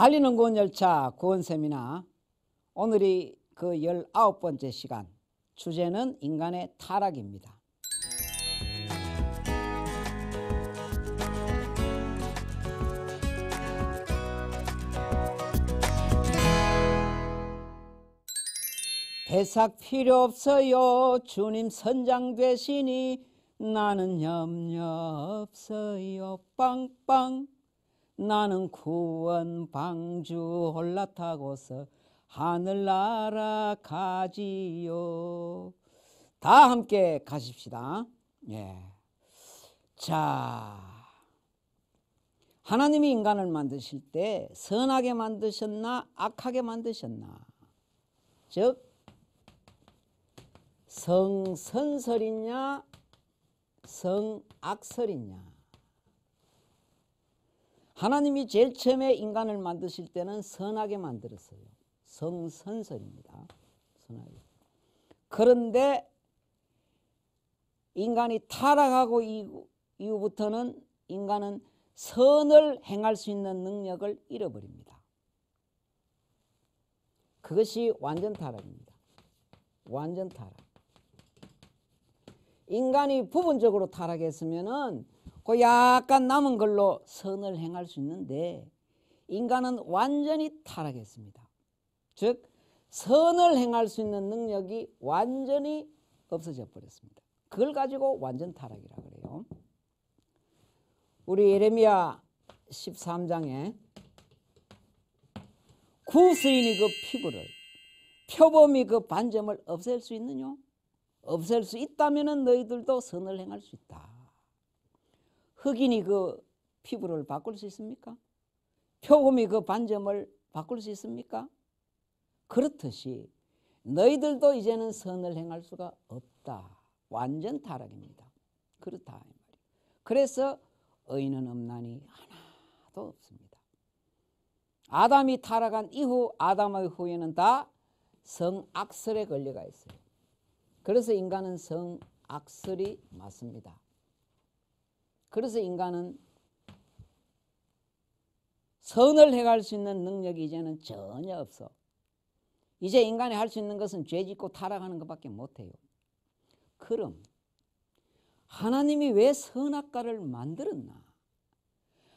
달리는 구원열차 구원세미나 오늘이 그 19번째 시간, 주제는 인간의 타락입니다. 배삭 필요 없어요. 주님 선장 되시니 나는 염려 없어요. 빵빵. 나는 구원 방주 올라타고서 하늘 날아가지요. 다 함께 가십시다. 예. 자, 하나님이 인간을 만드실 때 선하게 만드셨나 악하게 만드셨나? 즉 성선설이냐 성악설이냐? 하나님이 제일 처음에 인간을 만드실 때는 선하게 만들었어요. 성선설입니다. 선하게. 그런데 인간이 타락하고 이후부터는 인간은 선을 행할 수 있는 능력을 잃어버립니다. 그것이 완전 타락입니다. 완전 타락. 인간이 부분적으로 타락했으면은 그 약간 남은 걸로 선을 행할 수 있는데 인간은 완전히 타락했습니다. 즉 선을 행할 수 있는 능력이 완전히 없어져 버렸습니다. 그걸 가지고 완전 타락이라 그래요. 우리 예레미야 13장에 구스인이 그 피부를 표범이 그 반점을 없앨 수 있느냐? 없앨 수 있다면 너희들도 선을 행할 수 있다. 흑인이 그 피부를 바꿀 수 있습니까? 표범이 그 반점을 바꿀 수 있습니까? 그렇듯이 너희들도 이제는 선을 행할 수가 없다. 완전 타락입니다. 그렇다 이 말이에요. 그래서 의인은 없나니 하나도 없습니다. 아담이 타락한 이후 아담의 후에는 다 성악설에 걸려가 있어요. 그래서 인간은 성악설이 맞습니다. 그래서 인간은 선을 행할 수 있는 능력이 이제는 전혀 없어. 이제 인간이 할 수 있는 것은 죄 짓고 타락하는 것밖에 못해요. 그럼 하나님이 왜 선악과를 만들었나?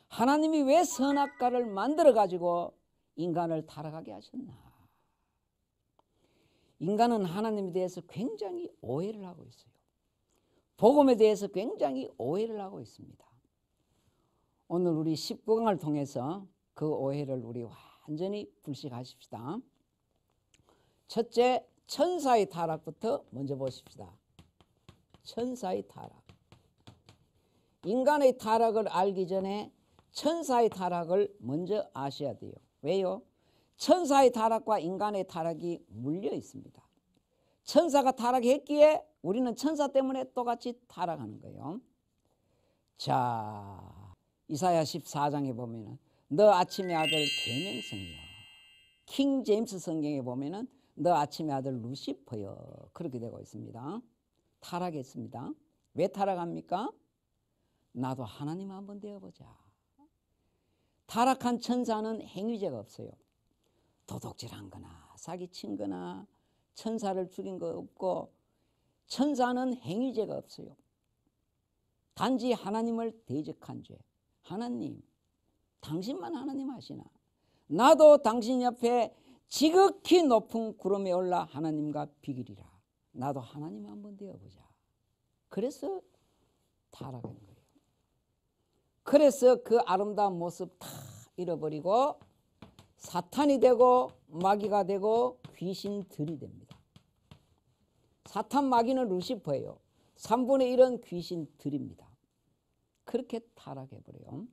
하나님이 왜 선악과를 만들어 가지고 인간을 타락하게 하셨나? 인간은 하나님에 대해서 굉장히 오해를 하고 있어요. 복음에 대해서 굉장히 오해를 하고 있습니다. 오늘 우리 19강을 통해서 그 오해를 우리 완전히 불식하십시다. 첫째, 천사의 타락부터 먼저 보십시다. 천사의 타락. 인간의 타락을 알기 전에 천사의 타락을 먼저 아셔야 돼요. 왜요? 천사의 타락과 인간의 타락이 물려 있습니다. 천사가 타락했기에 우리는 천사 때문에 똑같이 타락하는 거예요. 자, 이사야 14장에 보면은 너 아침의 아들 계명성이여. 킹 제임스 성경에 보면은 너 아침의 아들 루시퍼여. 그렇게 되고 있습니다. 타락했습니다. 왜 타락합니까? 나도 하나님 한번 되어보자. 타락한 천사는 행위죄가 없어요. 도둑질한 거나 사기친 거나 천사를 죽인 거 없고 천사는 행위죄가 없어요. 단지 하나님을 대적한 죄. 하나님, 당신만 하나님 하시나? 나도 당신 옆에 지극히 높은 구름에 올라 하나님과 비기리라. 나도 하나님 한번 되어보자. 그래서 타락한 거예요. 그래서 그 아름다운 모습 다 잃어버리고 사탄이 되고 마귀가 되고 귀신들이 됩니다. 사탄 마귀는 루시퍼예요. 3분의 1은 귀신들입니다. 그렇게 타락해버려요.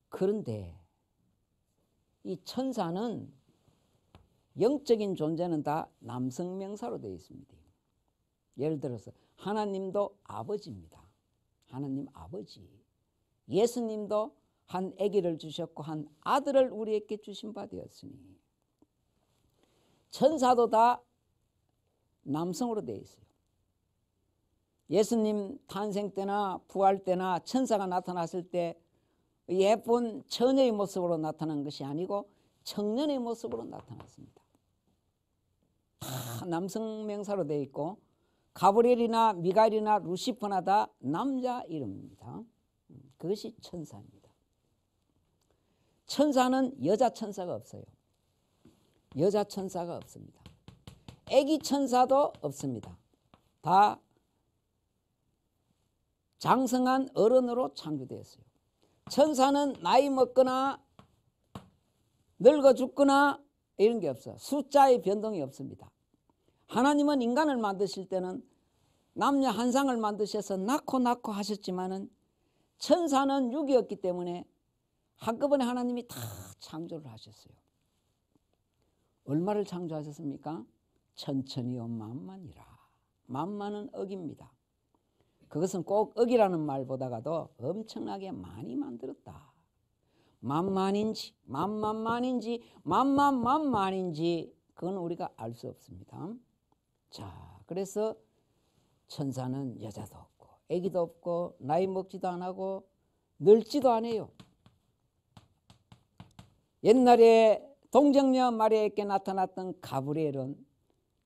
그런데 이 천사는 영적인 존재는 다 남성명사로 되어 있습니다. 예를 들어서 하나님도 아버지입니다. 하나님 아버지. 예수님도 한 아기를 주셨고 한 아들을 우리에게 주신 바 되었으니 천사도 다 남성으로 되어 있어요. 예수님 탄생 때나 부활 때나 천사가 나타났을 때 예쁜 처녀의 모습으로 나타난 것이 아니고 청년의 모습으로 나타났습니다. 다 남성 명사로 되어 있고 가브리엘이나 미가엘이나 루시퍼나 다 남자 이름입니다. 그것이 천사입니다. 천사는 여자 천사가 없어요. 여자 천사가 없습니다. 애기 천사도 없습니다. 다 장성한 어른으로 창조되었어요. 천사는 나이 먹거나 늙어 죽거나 이런 게 없어요. 숫자의 변동이 없습니다. 하나님은 인간을 만드실 때는 남녀 한 쌍을 만드셔서 낳고 하셨지만은 천사는 육이었기 때문에 한꺼번에 하나님이 다 창조를 하셨어요. 얼마를 창조하셨습니까? 천천히요 만만이라. 만만은 억입니다. 그것은 꼭 억이라는 말보다가도 엄청나게 많이 만들었다. 만만인지 만만만인지 만만만만인지 그건 우리가 알 수 없습니다. 자, 그래서 천사는 여자도 없고 애기도 없고 나이 먹지도 안 하고 늙지도 않아요. 옛날에 동정녀 마리아에게 나타났던 가브리엘은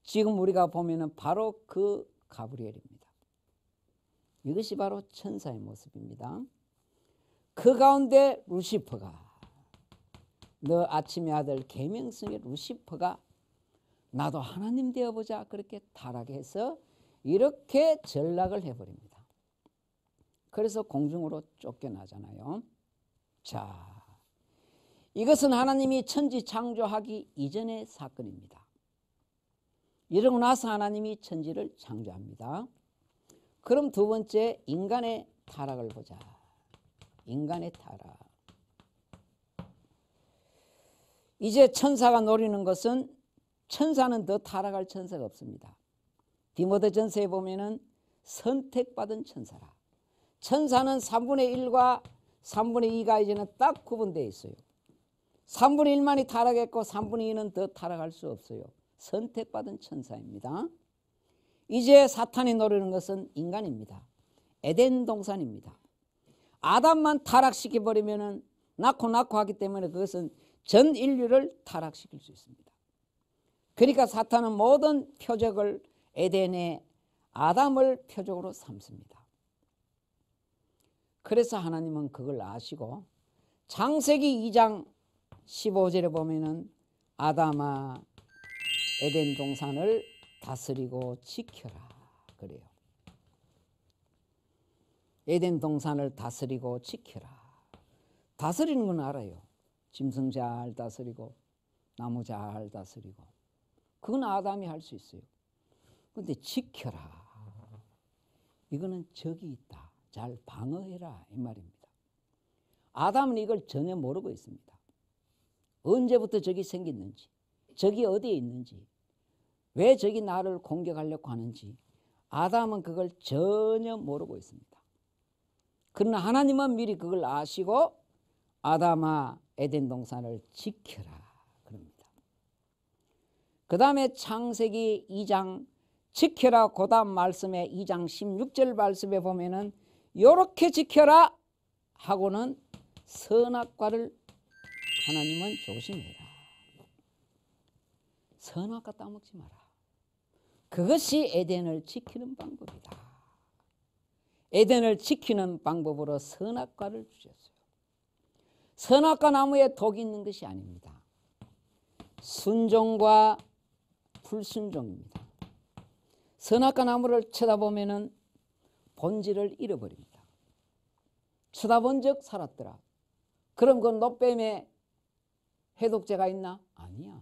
지금 우리가 보면은 바로 그 가브리엘입니다. 이것이 바로 천사의 모습입니다. 그 가운데 루시퍼가 너 아침의 아들 계명성의 루시퍼가 나도 하나님 되어보자 그렇게 타락해서 이렇게 전락을 해버립니다. 그래서 공중으로 쫓겨나잖아요. 자, 이것은 하나님이 천지 창조하기 이전의 사건입니다. 이러고 나서 하나님이 천지를 창조합니다. 그럼 두 번째 인간의 타락을 보자. 인간의 타락. 이제 천사가 노리는 것은 천사는 더 타락할 천사가 없습니다. 디모데전서에 보면은 선택받은 천사라. 천사는 3분의 1과 3분의 2가 이제는 딱 구분되어 있어요. 3분의 1만이 타락했고 3분의 2는 더 타락할 수 없어요. 선택받은 천사입니다. 이제 사탄이 노리는 것은 인간입니다. 에덴 동산입니다. 아담만 타락시켜버리면 낳고 하기 때문에 그것은 전 인류를 타락시킬 수 있습니다. 그러니까 사탄은 모든 표적을 에덴의 아담을 표적으로 삼습니다. 그래서 하나님은 그걸 아시고 창세기 2장 15절에 보면은 아담아 에덴 동산을 다스리고 지켜라 그래요. 에덴 동산을 다스리고 지켜라. 다스리는 건 알아요. 짐승 잘 다스리고 나무 잘 다스리고 그건 아담이 할 수 있어요. 그런데 지켜라. 이거는 적이 있다. 잘 방어해라 이 말입니다. 아담은 이걸 전혀 모르고 있습니다. 언제부터 적이 생겼는지, 적이 어디에 있는지, 왜 적이 나를 공격하려고 하는지 아담은 그걸 전혀 모르고 있습니다. 그러나 하나님은 미리 그걸 아시고 아담아 에덴 동산을 지켜라 그럽니다. 그 다음에 창세기 2장 지켜라 그 다음 말씀에 2장 16절 말씀에 보면은 요렇게 지켜라 하고는 선악과를 하나님은 조심해라. 선악과 따먹지 마라. 그것이 에덴을 지키는 방법이다. 에덴을 지키는 방법으로 선악과를 주셨어요. 선악과 나무에 독이 있는 것이 아닙니다. 순종과 불순종입니다. 선악과 나무를 쳐다보면은 본질을 잃어버립니다. 쳐다본 적 살았더라. 그럼 그 노뱀에 해독제가 있나? 아니야.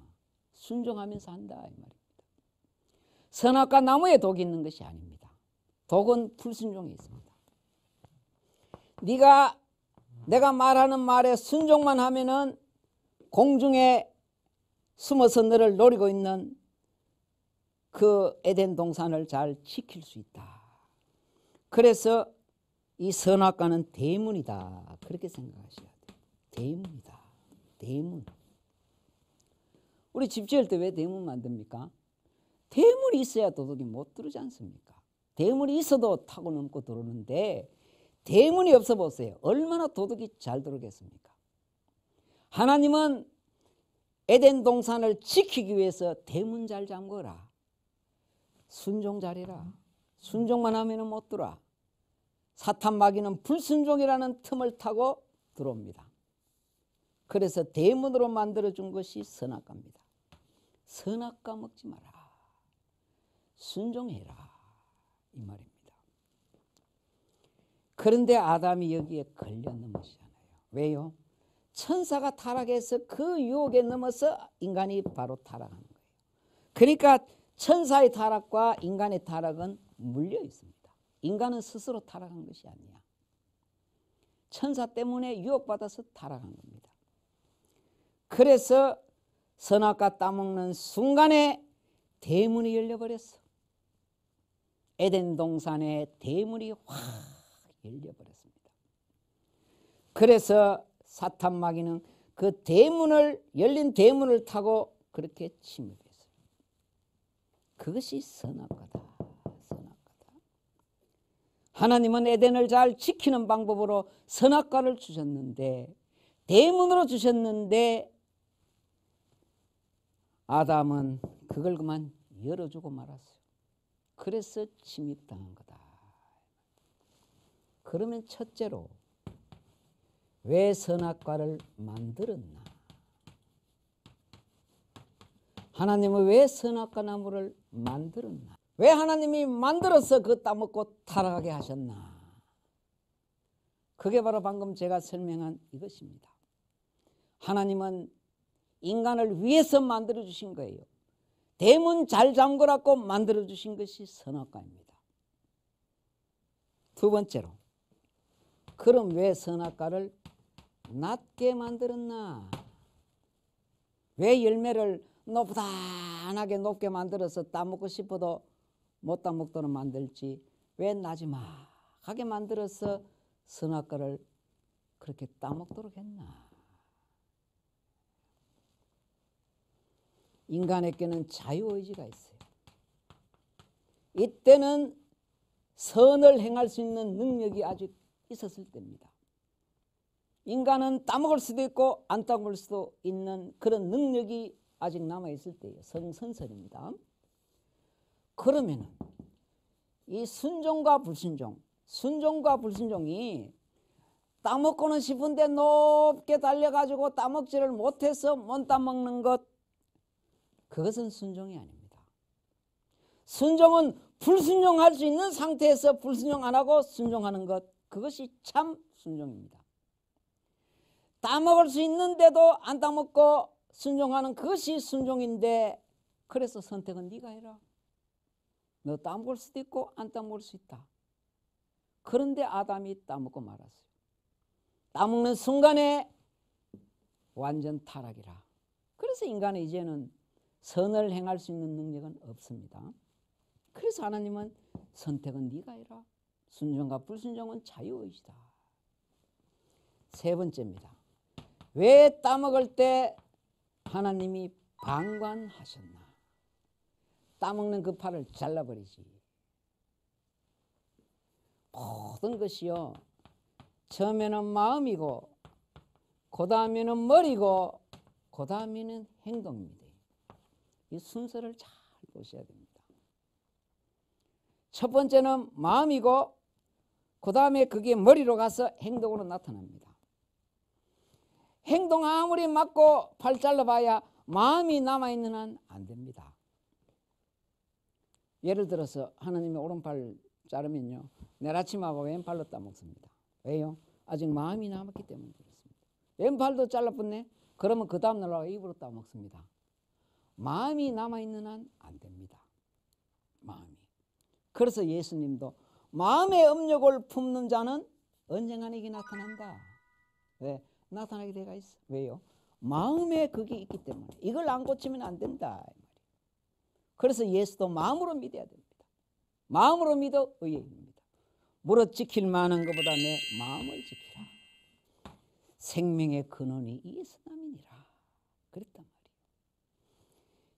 순종하면서 한다 이 말입니다. 선악과 나무에 독이 있는 것이 아닙니다. 독은 불순종에 있습니다. 내가 말하는 말에 순종만 하면은 공중에 숨어서 너를 노리고 있는 그 에덴 동산을 잘 지킬 수 있다. 그래서 이 선악과는 대문이다. 그렇게 생각하셔야 돼요. 대문이다. 대문. 우리 집 지을 때 왜 대문 만듭니까? 대문이 있어야 도둑이 못 들어오지 않습니까? 대문이 있어도 타고 넘고 들어오는데 대문이 없어 보세요. 얼마나 도둑이 잘 들어오겠습니까? 하나님은 에덴 동산을 지키기 위해서 대문 잘 잠그라. 순종 잘해라. 순종만 하면 못 들어와. 사탄 마귀는 불순종이라는 틈을 타고 들어옵니다. 그래서 대문으로 만들어준 것이 선악과입니다. 선악과 먹지 마라. 순종해라. 이 말입니다. 그런데 아담이 여기에 걸려 넘어지잖아요. 왜요? 천사가 타락해서 그 유혹에 넘어서 인간이 바로 타락하는 거예요. 그러니까 천사의 타락과 인간의 타락은 물려 있습니다. 인간은 스스로 타락한 것이 아니야. 천사 때문에 유혹받아서 타락한 겁니다. 그래서 선악과 따먹는 순간에 대문이 열려버렸어. 에덴 동산의 대문이 확 열려버렸습니다. 그래서 사탄 마귀는 그 대문을 열린 대문을 타고 그렇게 침입했어요. 그것이 선악과다. 선악과다. 하나님은 에덴을 잘 지키는 방법으로 선악과를 주셨는데 대문으로 주셨는데 아담은 그걸 그만 열어주고 말았어요. 그래서 침입당한 거다. 그러면 첫째로 왜 선악과를 만들었나? 하나님은 왜 선악과 나무를 만들었나? 왜 하나님이 만들어서 그 따먹고 타락하게 하셨나? 그게 바로 방금 제가 설명한 이것입니다. 하나님은 인간을 위해서 만들어 주신 거예요. 대문 잘 잠그라고 만들어 주신 것이 선악과입니다. 두 번째로, 그럼 왜 선악과를 낮게 만들었나? 왜 열매를 노부단하게 높게 만들어서 따먹고 싶어도 못 따먹도록 만들지? 왜 나지막하게 만들어서 선악과를 그렇게 따먹도록 했나? 인간에게는 자유의지가 있어요. 이때는 선을 행할 수 있는 능력이 아직 있었을 때입니다. 인간은 따먹을 수도 있고 안 따먹을 수도 있는 그런 능력이 아직 남아있을 때예요. 성선설입니다. 그러면 이 순종과 불순종, 순종과 불순종이 따먹고는 싶은데 높게 달려가지고 따먹지를 못해서 못 따먹는 것, 그것은 순종이 아닙니다. 순종은 불순종할 수 있는 상태에서 불순종 안 하고 순종하는 것, 그것이 참 순종입니다. 따먹을 수 있는데도 안 따먹고 순종하는 그것이 순종인데, 그래서 선택은 네가 해라. 너 따먹을 수도 있고 안 따먹을 수 있다. 그런데 아담이 따먹고 말았어요. 따먹는 순간에 완전 타락이라. 그래서 인간은 이제는 선을 행할 수 있는 능력은 없습니다. 그래서 하나님은 선택은 네가 해라. 순종과 불순종은 자유의지다. 세 번째입니다. 왜 따먹을 때 하나님이 방관하셨나? 따먹는 그 팔을 잘라버리지. 모든 것이요, 처음에는 마음이고 그 다음에는 머리고 그 다음에는 행동입니다. 이 순서를 잘 보셔야 됩니다. 첫 번째는 마음이고 그 다음에 그게 머리로 가서 행동으로 나타납니다. 행동 아무리 맞고 팔 잘라봐야 마음이 남아있는 한 안 됩니다. 예를 들어서 하나님이 오른팔 자르면요, 내일 아침하고 왼팔로 따먹습니다. 왜요? 아직 마음이 남았기 때문에 그렇습니다. 왼팔도 잘라붙네? 그러면 그 다음날 입으로 따먹습니다. 마음이 남아있는 한 안 됩니다. 마음이. 그래서 예수님도 마음의 업력을 품는 자는 언젠가는 이게 나타난다. 왜? 나타나게 돼가 있어. 왜요? 마음에 그게 있기 때문에. 이걸 안 고치면 안 된다. 그래서 예수도 마음으로 믿어야 됩니다. 마음으로 믿어 의에 이릅니다. 무릇 지킬 만한 것보다 내 마음을 지키라. 생명의 근원이 이에서 남이니라. 그랬단 말이에요.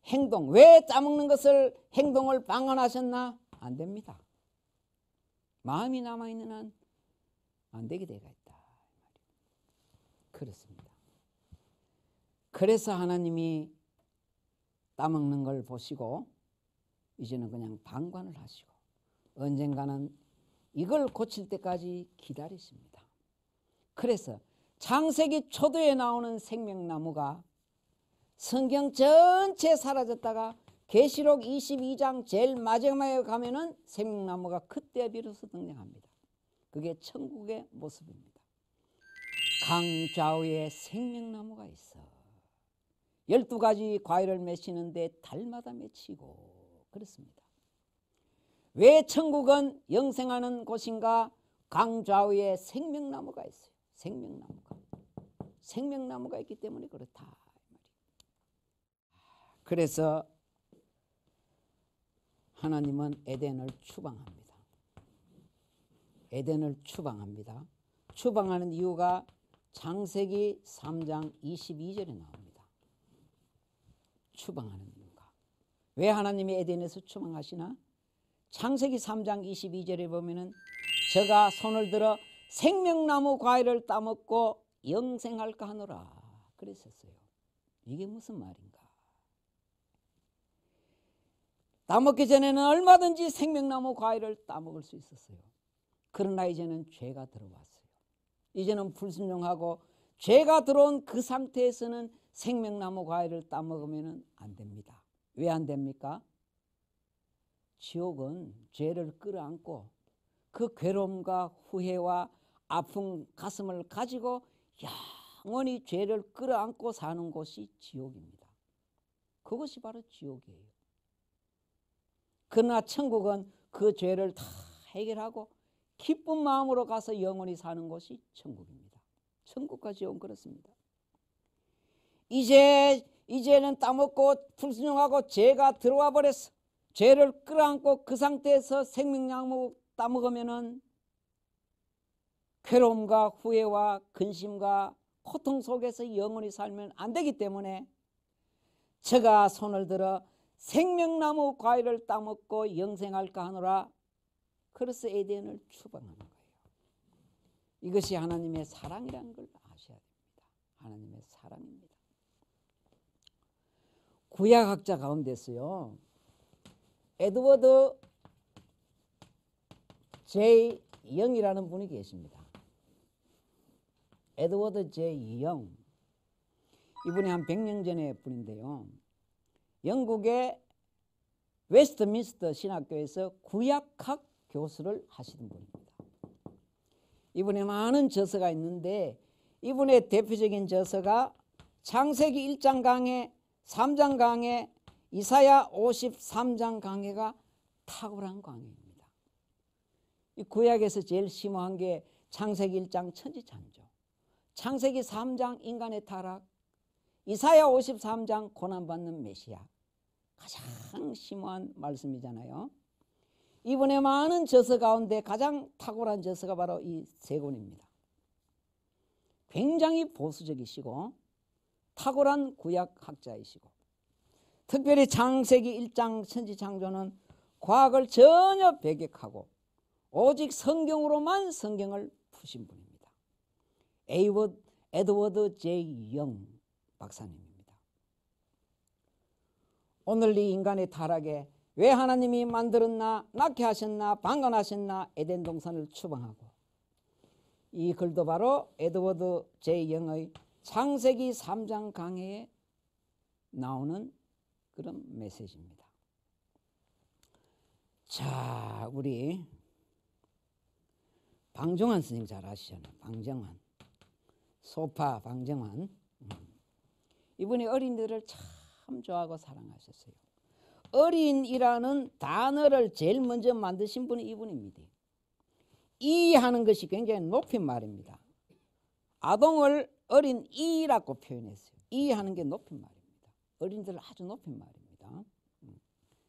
행동, 왜 따먹는 것을 행동을 방관하셨나? 안 됩니다. 마음이 남아있는 한 안 되게 되가 있다. 그렇습니다. 그래서 하나님이 따먹는 걸 보시고 이제는 그냥 방관을 하시고 언젠가는 이걸 고칠 때까지 기다리십니다. 그래서 창세기 초도에 나오는 생명나무가 성경 전체 사라졌다가 계시록 22장 제일 마지막에 가면은 생명나무가 그때 비로소 등장합니다. 그게 천국의 모습입니다. 강 좌우에 생명나무가 있어. 12가지 과일을 맺히는데 달마다 맺히고 그렇습니다. 왜 천국은 영생하는 곳인가? 강 좌우에 생명나무가 있어요. 생명나무가 있기 때문에 그렇다. 그래서 하나님은 에덴을 추방합니다. 에덴을 추방합니다. 추방하는 이유가 창세기 3장 22절에 나옵니다. 추방하는 이유가. 왜 하나님이 에덴에서 추방하시나? 창세기 3장 22절에 보면은 저가 손을 들어 생명나무 과일을 따먹고 영생할까 하노라 그랬었어요. 이게 무슨 말인가? 따먹기 전에는 얼마든지 생명나무 과일을 따먹을 수 있었어요. 그러나 이제는 죄가 들어왔어요. 이제는 불순종하고 죄가 들어온 그 상태에서는 생명나무 과일을 따먹으면 안 됩니다. 왜 안 됩니까? 지옥은 죄를 끌어안고 그 괴로움과 후회와 아픈 가슴을 가지고 영원히 죄를 끌어안고 사는 곳이 지옥입니다. 그것이 바로 지옥이에요. 그러나 천국은 그 죄를 다 해결하고 기쁜 마음으로 가서 영원히 사는 곳이 천국입니다. 천국과 지옥은 그렇습니다. 이제는 따먹고 불순종하고 죄가 들어와 버렸어. 죄를 끌어안고 그 상태에서 생명나무 따먹으면은 괴로움과 후회와 근심과 고통 속에서 영원히 살면 안 되기 때문에 저가 손을 들어 생명나무 과일을 따먹고 영생할까 하노라. 그래서 에덴을 추방하는 거예요. 이것이 하나님의 사랑이라는 걸 아셔야 됩니다. 하나님의 사랑입니다. 구약학자 가운데서요, 에드워드 J. 영이라는 분이 계십니다. 에드워드 J. 영. 이분이 한 100년 전의 분인데요. 영국의 웨스트민스터 신학교에서 구약학 교수를 하시는 분입니다. 이분의 많은 저서가 있는데 이분의 대표적인 저서가 창세기 1장 강해, 3장 강해, 이사야 53장 강해가 탁월한 강해입니다. 이 구약에서 제일 심오한 게 창세기 1장 천지창조, 창세기 3장 인간의 타락, 이사야 53장 고난받는 메시아. 가장 심오한 말씀이잖아요. 이분의 많은 저서 가운데 가장 탁월한 저서가 바로 이 세 권입니다. 굉장히 보수적이시고 탁월한 구약학자이시고 특별히 창세기 1장 천지창조는 과학을 전혀 배격하고 오직 성경으로만 성경을 푸신 분입니다. 에드워드 J. 영 박사님입니다. 오늘 이 인간의 타락에 왜 하나님이 만들었나, 낳게 하셨나, 방관하셨나, 에덴 동산을 추방하고, 이 글도 바로 에드워드 J. 영의 창세기 3장 강해에 나오는 그런 메시지입니다. 자, 우리 방정환 선생님 잘 아시잖아요. 방정환, 소파 방정환. 이분이 어린이들을 참 좋아하고 사랑하셨어요. 어린이라는 단어를 제일 먼저 만드신 분이 이분입니다. 이하는 것이 굉장히 높인 말입니다. 아동을 어린이라고 표현했어요. 이하는 게 높인 말입니다. 어린이들을 아주 높인 말입니다.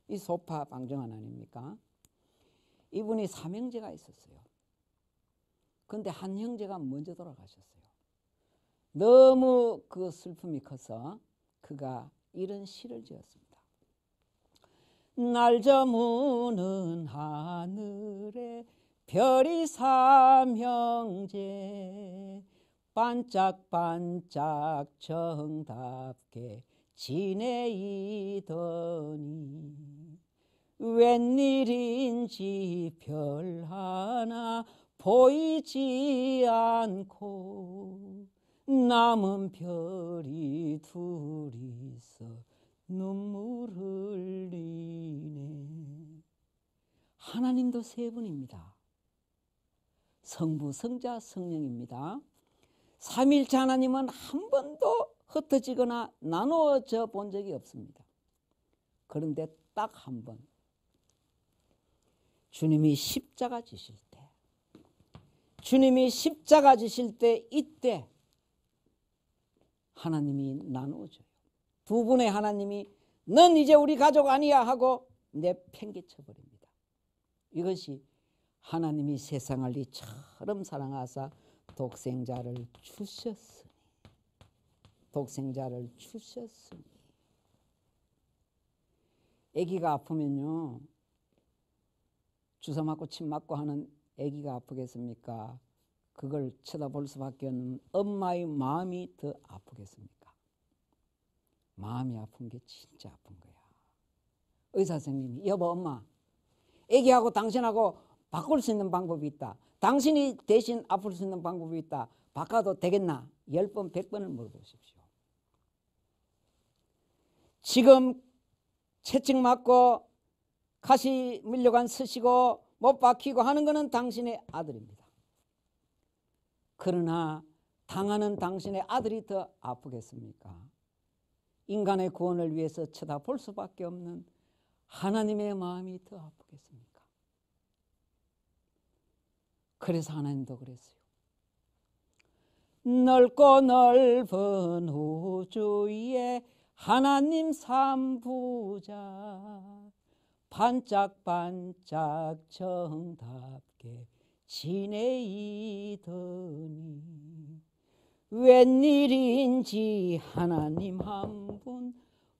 이 소파 방정환 아닙니까? 이분이 3형제가 있었어요. 그런데 한 형제가 먼저 돌아가셨어요. 너무 그 슬픔이 커서 그가 이런 시를 지었습니다. 날 저무는 하늘에 별이 삼형제 반짝반짝 정답게 지내이더니 웬일인지 별 하나 보이지 않고 남은 별이 둘이서 눈물 흘리네. 하나님도 세 분입니다. 성부, 성자, 성령입니다. 삼일체 하나님은 한 번도 흩어지거나 나누어져 본 적이 없습니다. 그런데 딱 한 번, 주님이 십자가 지실 때, 이때 하나님이 나누어져요. 두 분의 하나님이 넌 이제 우리 가족 아니야 하고 내팽개쳐 버립니다. 이것이 하나님이 세상을 이처럼 사랑하사 독생자를 주셨으니. 아기가 아프면요, 주사 맞고 침 맞고 하는 아기가 아프겠습니까? 그걸 쳐다볼 수밖에 없는 엄마의 마음이 더 아프겠습니까? 마음이 아픈 게 진짜 아픈 거야. 의사 선생님이 여보 엄마, 아기하고 당신하고 바꿀 수 있는 방법이 있다. 당신이 대신 아플 수 있는 방법이 있다. 바꿔도 되겠나? 10번 100번을 물어보십시오. 지금 채찍 맞고 가시 밀려간 쓰시고 못 박히고 하는 것은 당신의 아들입니다. 그러나 당하는 당신의 아들이 더 아프겠습니까? 인간의 구원을 위해서 쳐다볼 수밖에 없는 하나님의 마음이 더 아프겠습니까? 그래서 하나님도 그랬어요. 넓고 넓은 우주 위에 하나님 삼부자 반짝반짝 정답게 지내이더니 웬일인지 하나님 한 분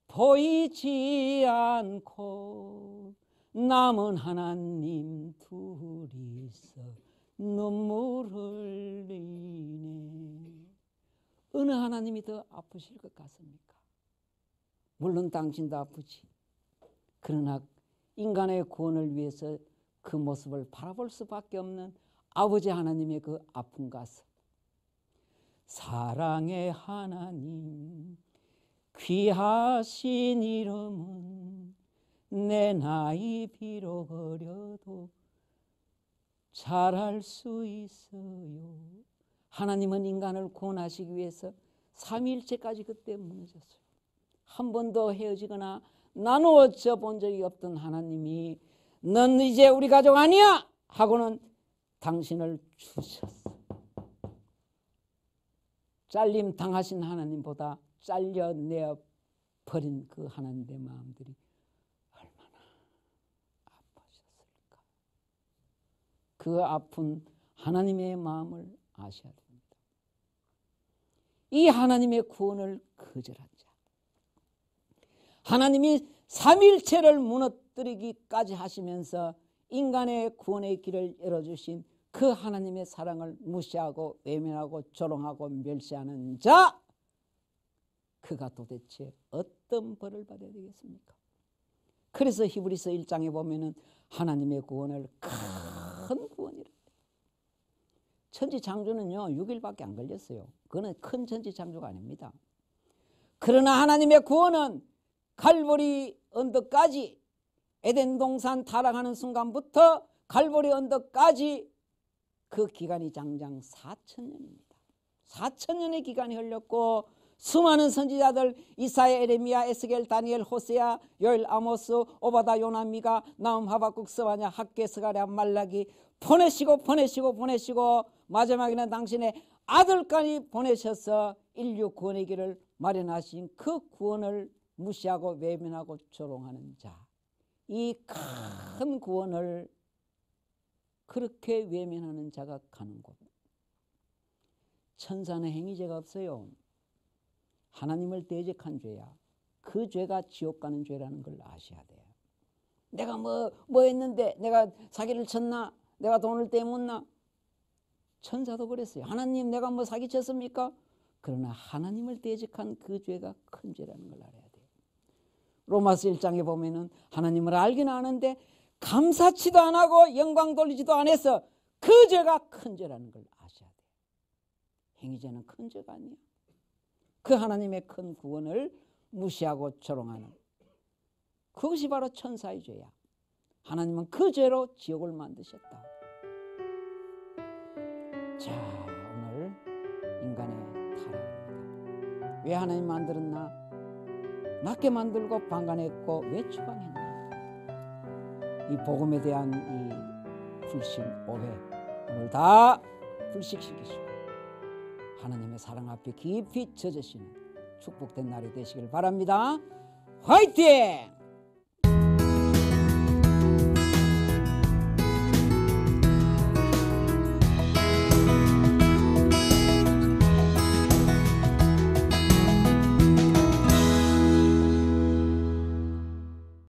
보이지 않고 남은 하나님 둘이서 눈물 흘리네. 어느 하나님이 더 아프실 것 같습니까? 물론 당신도 아프지. 그러나 인간의 구원을 위해서 그 모습을 바라볼 수밖에 없는 아버지 하나님의 그 아픈 가슴. 사랑의 하나님 귀하신 이름은 내 나이 비록 어려도 잘할 수 있어요. 하나님은 인간을 구원하시기 위해서 삼위일체까지 그때 무너졌어요. 한 번도 헤어지거나 나누어져 본 적이 없던 하나님이 넌 이제 우리 가족 아니야 하고는 당신을 주셨어. 잘림 당하신 하나님보다 잘려내어 버린 그 하나님의 마음들이 얼마나 아프셨을까. 그 아픈 하나님의 마음을 아셔야 됩니다. 이 하나님의 구원을 거절한 자, 하나님이 삼일체를 무너뜨리기까지 하시면서 인간의 구원의 길을 열어주신 그 하나님의 사랑을 무시하고 외면하고 조롱하고 멸시하는 자, 그가 도대체 어떤 벌을 받아야 되겠습니까? 그래서 히브리서 1장에 보면은 하나님의 구원을 큰 구원이라. 천지창조는요 6일밖에 안 걸렸어요. 그거는 큰 천지창조가 아닙니다. 그러나 하나님의 구원은 갈보리 언덕까지, 에덴 동산 타락하는 순간부터 갈보리 언덕까지 그 기간이 장장 4,000년입니다. 4,000년의 기간이 흘렸고 수많은 선지자들 이사야, 에레미야, 에스겔, 다니엘, 호세야, 요엘, 아모스, 오바다, 요나, 미가, 나움, 하박국, 스바냐, 학개, 스가랴, 말라기 보내시고 마지막에는 당신의 아들까지 보내셔서 인류 구원의 길을 마련하신 그 구원을 무시하고 외면하고 조롱하는 자, 이 큰 구원을 그렇게 외면하는 자가 가는 곳. 천사는 행위죄가 없어요. 하나님을 대적한 죄야. 그 죄가 지옥 가는 죄라는 걸 아셔야 돼요. 내가 뭐 했는데, 내가 사기를 쳤나, 내가 돈을 떼묻나? 천사도 그랬어요. 하나님 내가 뭐 사기쳤습니까? 그러나 하나님을 대적한 그 죄가 큰 죄라는 걸 알아야 돼요. 로마서 1장에 보면은 하나님을 알기는 아는데 감사치도 안 하고 영광 돌리지도 않아서 그 죄가 큰 죄라는 걸 아셔야 돼요. 행위죄는 큰 죄가 아니에요. 그 하나님의 큰 구원을 무시하고 조롱하는 그것이 바로 천사의 죄야. 하나님은 그 죄로 지옥을 만드셨다. 자, 오늘 인간의 타락입니다. 왜 하나님 만들었나? 낮게 만들고 방관했고 왜 추방했나? 이 복음에 대한 이 불신, 오해 오늘 다 불식시키시고 하나님의 사랑 앞에 깊이 젖으시는 축복된 날이 되시길 바랍니다. 화이팅!